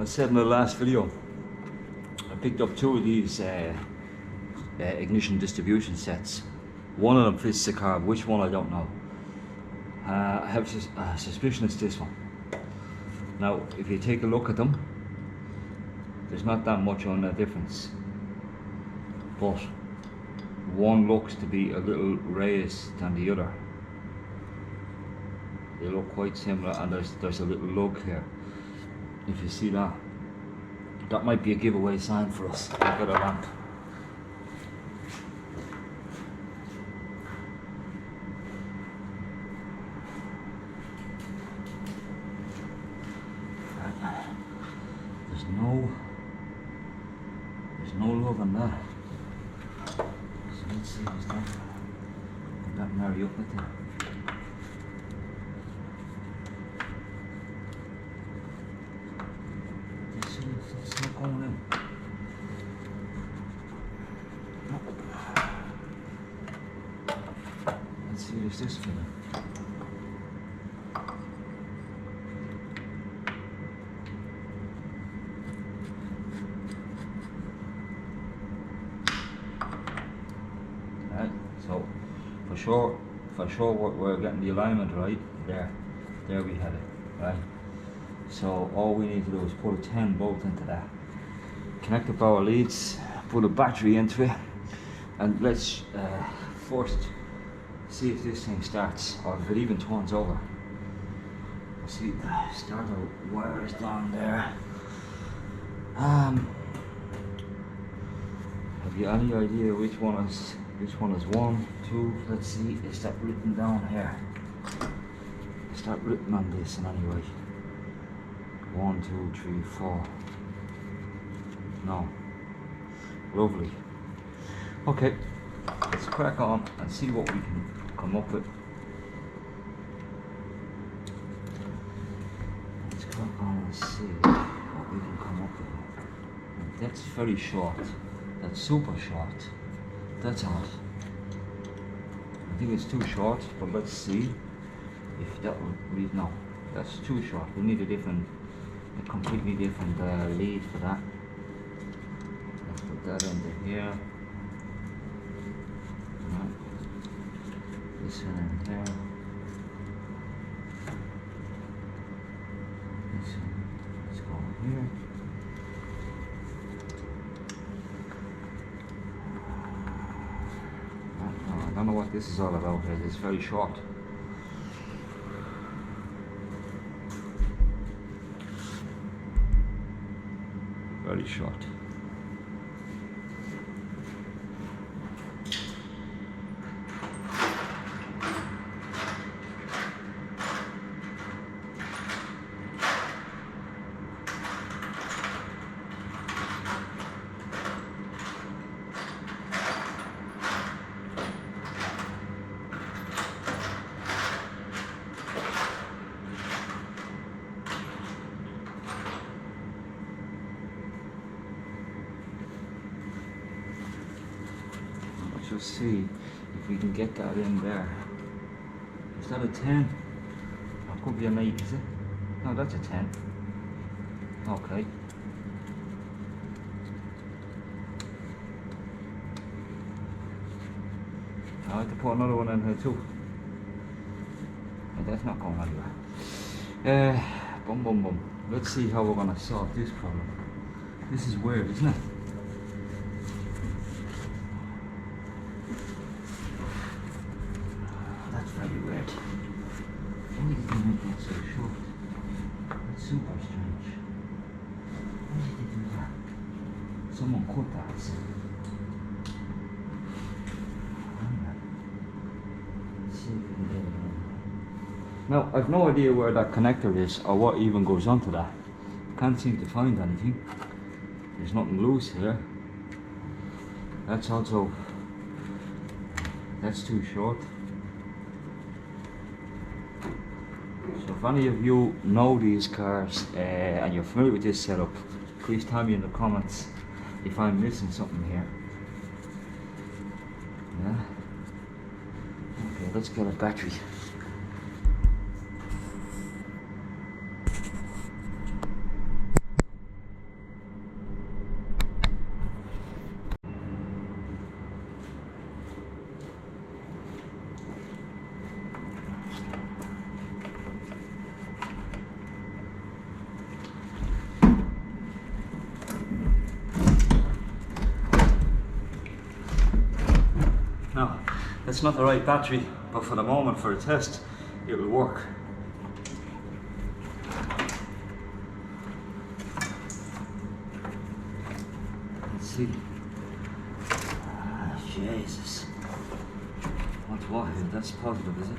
I said in the last video, I picked up two of these ignition distribution sets. One of them fits the car, which one I don't know. I have a suspicion it's this one. Now, if you take a look at them, there's not that much on that difference, but one looks to be a little raised than the other. They look quite similar, and there's a little lug here. If you see that, that might be a giveaway sign for us. Look at the lamp. There's no lug on that. So let's see, is that marry up with it? It's not going in. Let's see, there's this fella. Right, so for sure we're getting the alignment right there. There we have it, right? So all we need to do is put a 10 volt into that, connect up our leads, put a battery into it, and let's first see if this thing starts, or if it even turns over. See, starter wire is down there. Have you any idea which one is one, two? Let's see, is that written down here? Is that written on this in any way? 1, 2, 3, 4. No. Lovely. Okay, let's crack on and see what we can come up with. Let's crack on and see what we can come up with. That's very short. That's super short. That's odd. I think it's too short, but let's see if that will read. No, that's too short. We need a completely different lead for that. Let's put that into here. Right. This one in there. This one, let's go here. I don't know what this is all about. It's very short. Very short. Let's see if we can get that in there. Is that a 10? That could be an 8, is it? No, that's a 10. Okay. I have to put another one in here too. But that's not going anywhere. Boom, boom, boom. Let's see how we're going to solve this problem. This is weird, isn't it? Why did they make that so short? That's super strange. Why did they do that? Someone cut that. Let's see if we can get it in. Now, I've no idea where that connector is or what even goes onto that. Can't seem to find anything. There's nothing loose here. That's too short. So if any of you know these cars and you're familiar with this setup, please tell me in the comments if I'm missing something here. Yeah. Okay, let's get a battery. it's not the right battery, but for the moment, for a test, it will work. Let's see. Ah, Jesus. What's what here? That's positive, is it?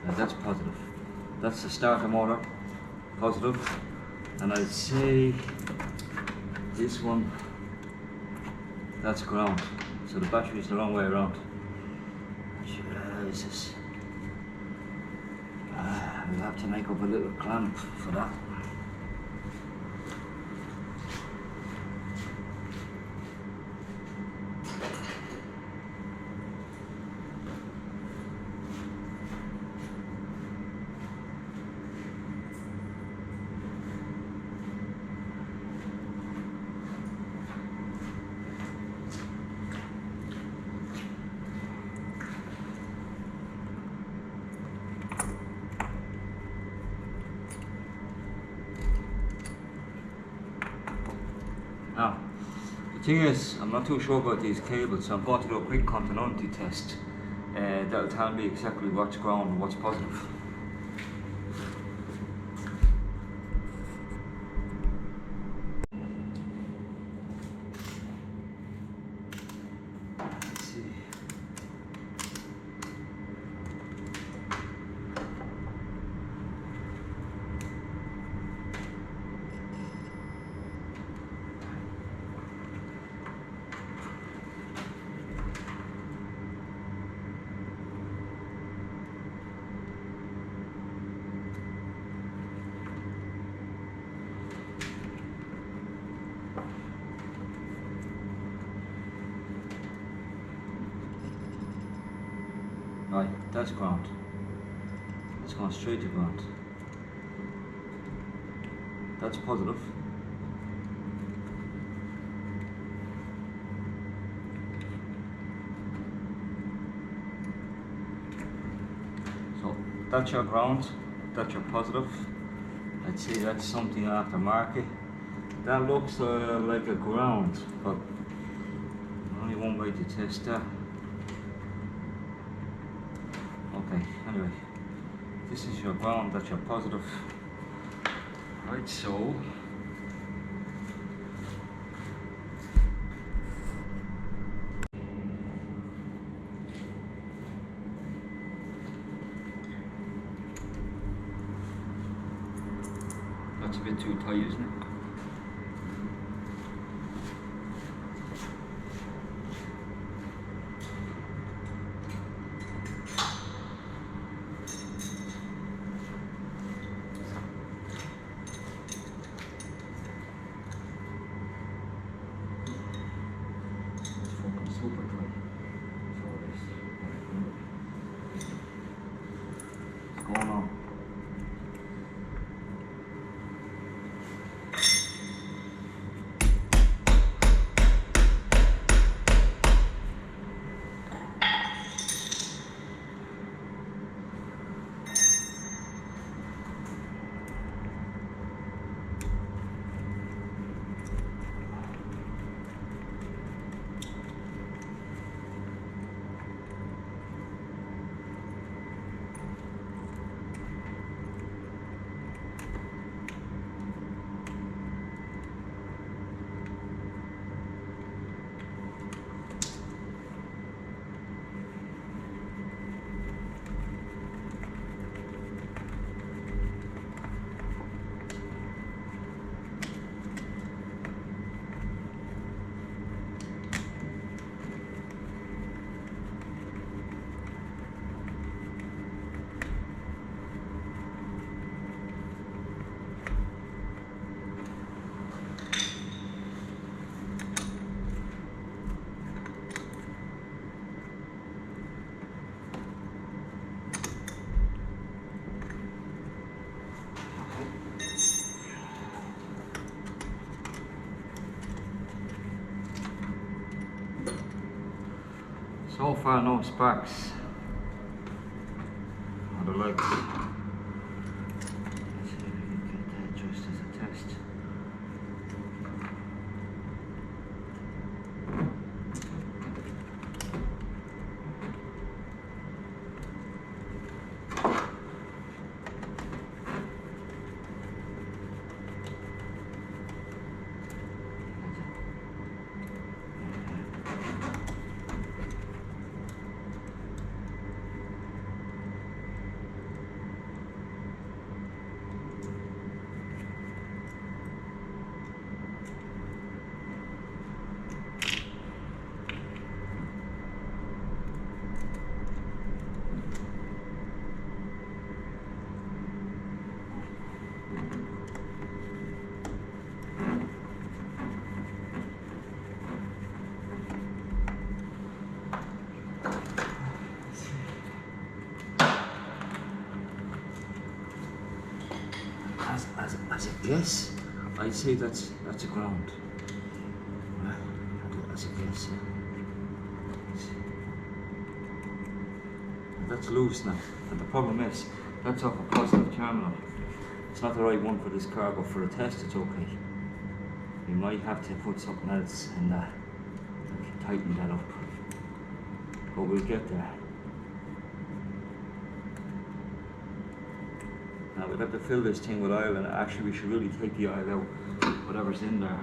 Yeah, that's positive. That's the starter motor, positive. And I'd say this one, that's ground. So the battery is the wrong way around. Jesus. We'll have to make up a little clamp for that. Now, the thing is, I'm not too sure about these cables, so I'm going to do a quick continuity test. That'll tell me exactly what's ground and what's positive. Let's see. Right, that's ground. It's going straight to ground. That's positive. So that's your ground, that's your positive. I'd say that's something aftermarket. That looks like a ground, but only one way to test that. Okay, anyway, this is your ground, that's your positive. Right, so that's a bit too tight, isn't it? Super tight. What's going on? So far no sparks on the legs. Let's see if we can get that just as a test. Yes, I'd say that's a ground. Right, that's a guess. That's loose now, and the problem is that's off a positive terminal. It's not the right one for this car, but for a test it's okay. We might have to put something else in that and tighten that up, but we'll get there. Now we'll have to fill this thing with oil, and actually we should really take the oil out, whatever's in there.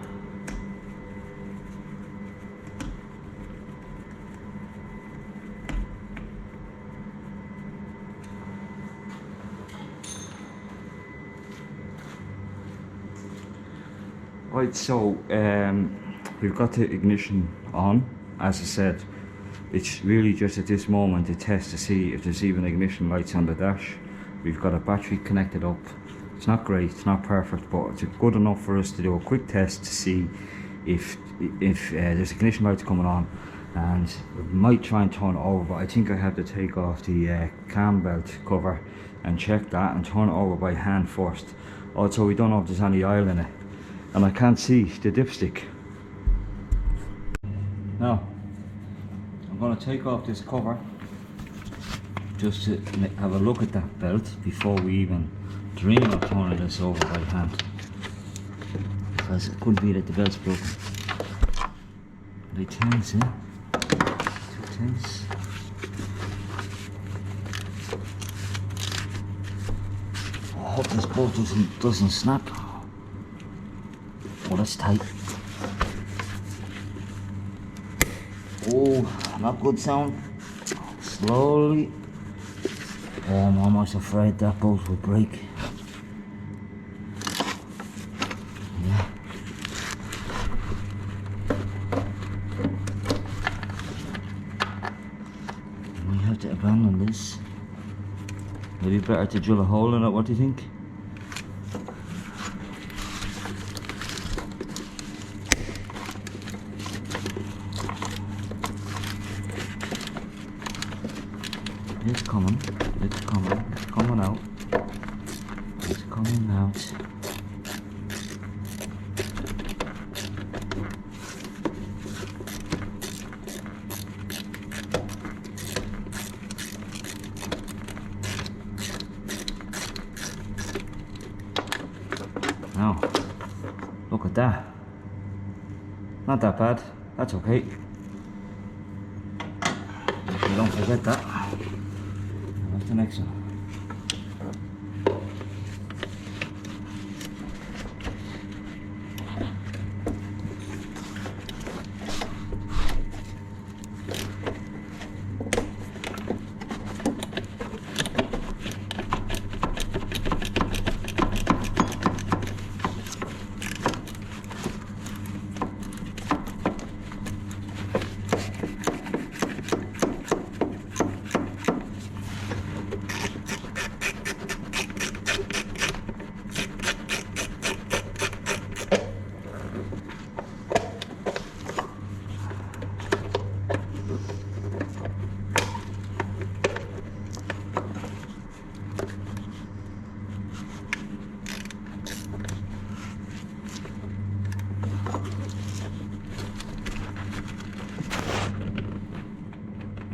Right, so we've got the ignition on. As I said, it's really just at this moment a test to see if there's even ignition lights on the dash. We've got a battery connected up. It's not great, it's not perfect, but it's good enough for us to do a quick test to see if there's ignition lights coming on, and we might try and turn it over, but I think I have to take off the cam belt cover and check that and turn it over by hand first. Also, we don't know if there's any oil in it, and I can't see the dipstick. Now, I'm going to take off this cover just to have a look at that belt before we even dream of turning this over by hand, because it could be that the belt's broken. They tense, eh? Too tense. I hope this bolt doesn't snap. Oh, that's tight. Oh, not good sound. Slowly. I'm almost afraid that bolt will break. Yeah. We have to abandon this. Maybe better to drill a hole in it, what do you think? It's coming, it's coming, it's coming out. It's coming out. Now, look at that. Not that bad, that's okay. Don't forget that. What's the next one?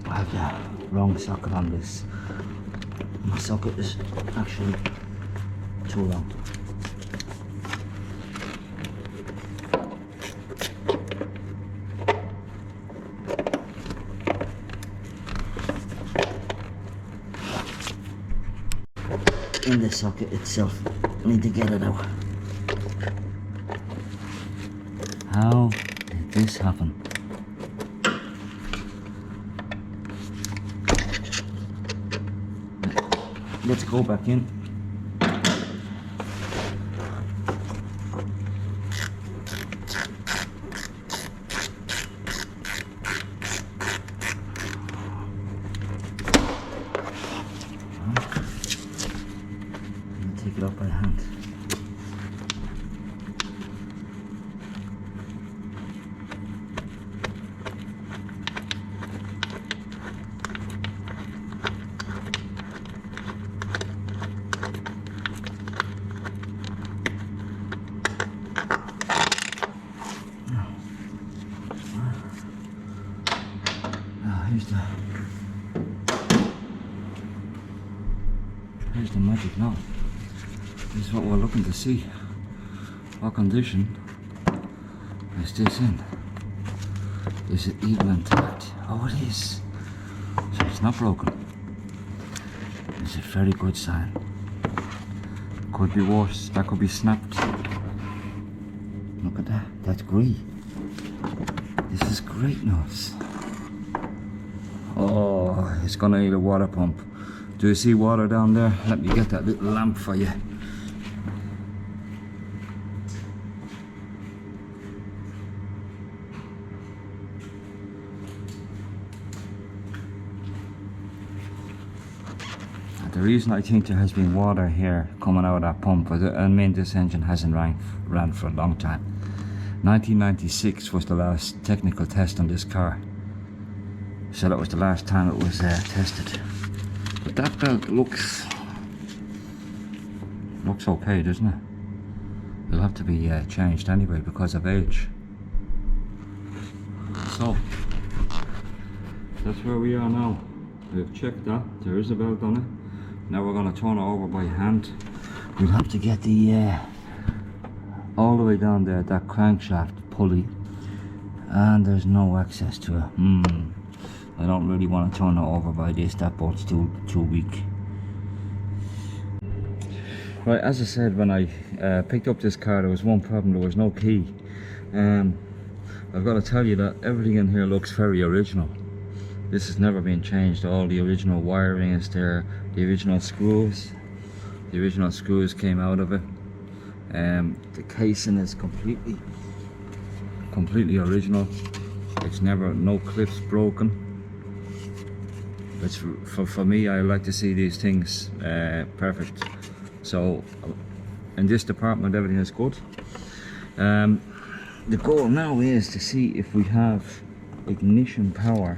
I have the wrong socket on this. My socket is actually too long. In the socket itself, I need to get it out. How did this happen? Let's go back in. Take it up by hand. here's the magic now. This is what we're looking to see. What condition is this in? Is it even intact? Oh, it is. So it's not broken. It's a very good sign. Could be worse. That could be snapped. Look at that. That's great. This is great news. Oh, it's gonna need a water pump. Do you see water down there? Let me get that little lamp for you. The reason I think there has been water here coming out of that pump, I mean this engine hasn't ran for a long time. 1996 was the last technical test on this car. So that was the last time it was tested. But that belt looks okay, doesn't it? It'll have to be changed anyway because of age. So that's where we are now. We've checked that, there is a belt on it. Now we're going to turn it over by hand. We'll have to get the all the way down there, that crankshaft pulley, and there's no access to it. I don't really want to turn it over by this, that bolt's too weak. Right, as I said, when I picked up this car, there was one problem: there was no key. I've got to tell you that everything in here looks very original. This has never been changed. All the original wiring is there. The original screws came out of it. The casing is completely original. It's never, no clips broken. It's for me, I like to see these things perfect. So in this department, everything is good. The goal now is to see if we have ignition power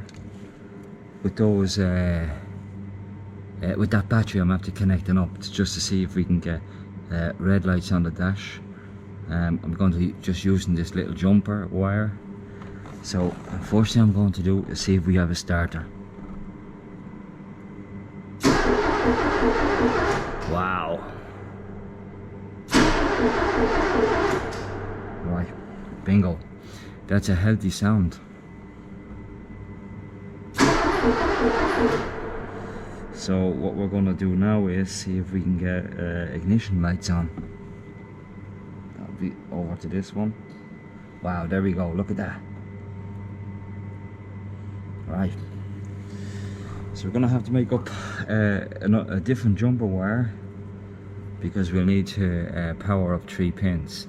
with those with that battery. I'm after connecting up just to see if we can get red lights on the dash. I'm going to just using this little jumper wire. So first thing I'm going to do is see if we have a starter. Wow. Right, bingo. That's a healthy sound. So what we're going to do now is see if we can get ignition lights on. That'll be over to this one. Wow, there we go, look at that. Right, so we're going to have to make up a different jumper wire, because we'll need to power up 3 pins.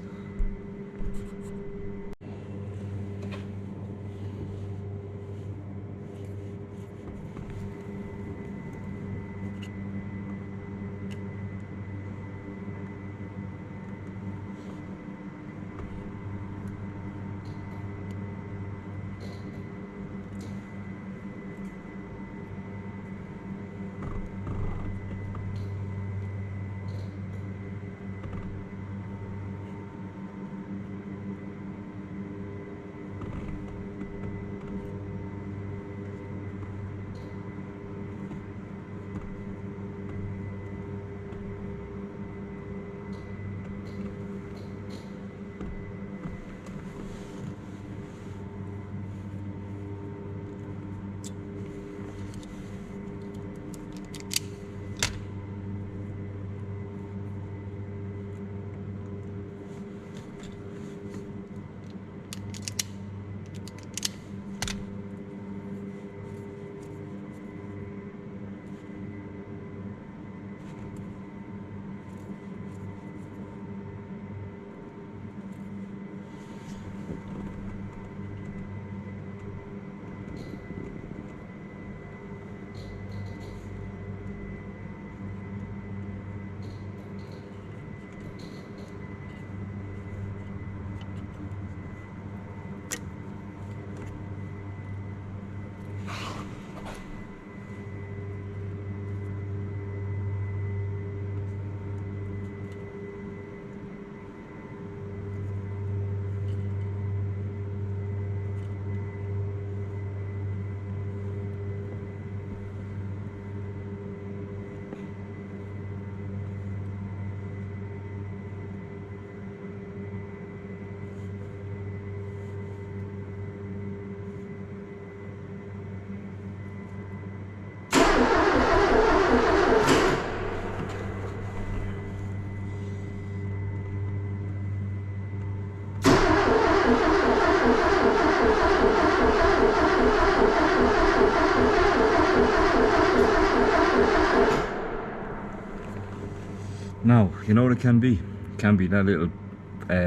Now, you know what it can be? It can be that little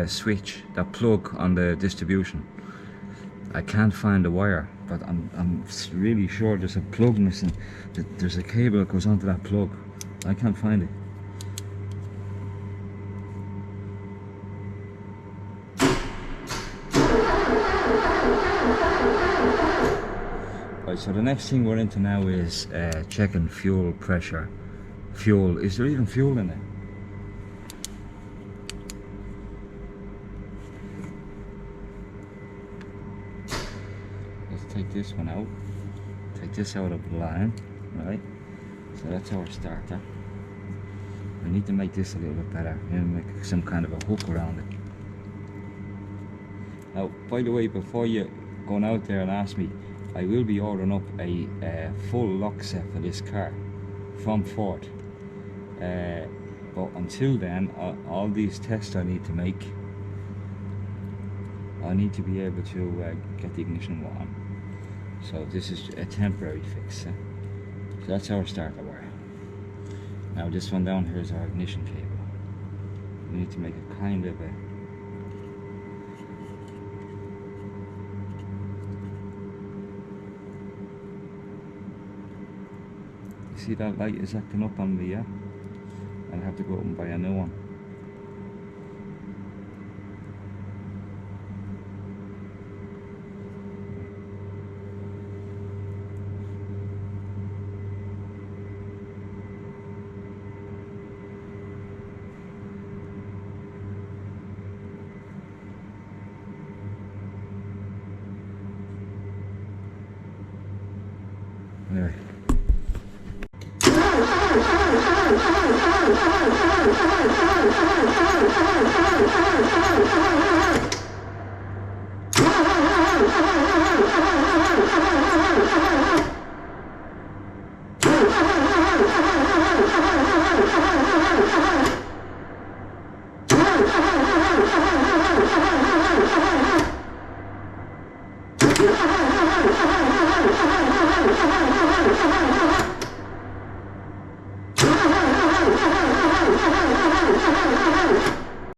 switch, that plug on the distribution. I can't find the wire, but I'm really sure there's a plug missing. There's a cable that goes onto that plug. I can't find it. Right, so the next thing we're into now is checking fuel pressure. Fuel, is there even fuel in it? Let's take this one out. Take this out of the line, right? So that's our starter. We need to make this a little bit better and make some kind of a hook around it. Now, by the way, before you going out there and ask me, I will be ordering up a full lock set for this car from Ford. But until then, all these tests I need to make, I need to be able to get the ignition warm. So this is a temporary fix. So that's our starter wire. Now this one down here is our ignition cable. We need to make a kind of a see that light is acting up on me, yeah? I'll have to go up and buy a new one. Anyway.